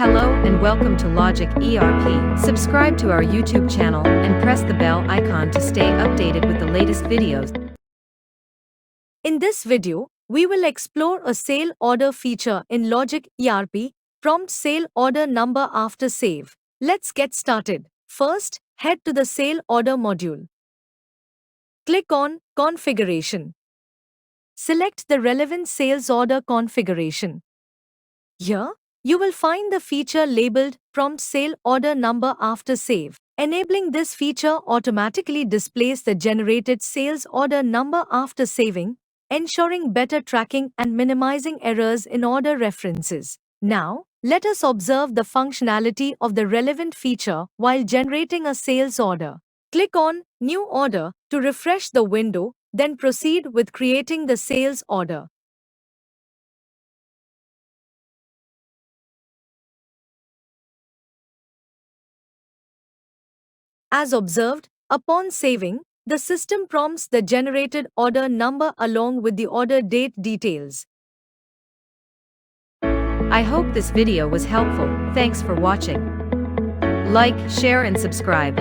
Hello and welcome to Logic ERP. Subscribe to our YouTube channel and press the bell icon to stay updated with the latest videos. In this video, we will explore a sale order feature in Logic ERP, prompt sale order number after save. Let's get started. First, head to the sale order module. Click on Configuration. Select the relevant sales order configuration. Here, you will find the feature labeled Prompt Sale Order Number After Save. Enabling this feature automatically displays the generated sales order number after saving, ensuring better tracking and minimizing errors in order references. Now, let us observe the functionality of the relevant feature while generating a sales order. Click on New Order to refresh the window, then proceed with creating the sales order. As observed, upon saving, the system prompts the generated order number along with the order date details. I hope this video was helpful. Thanks for watching. Like, share and subscribe.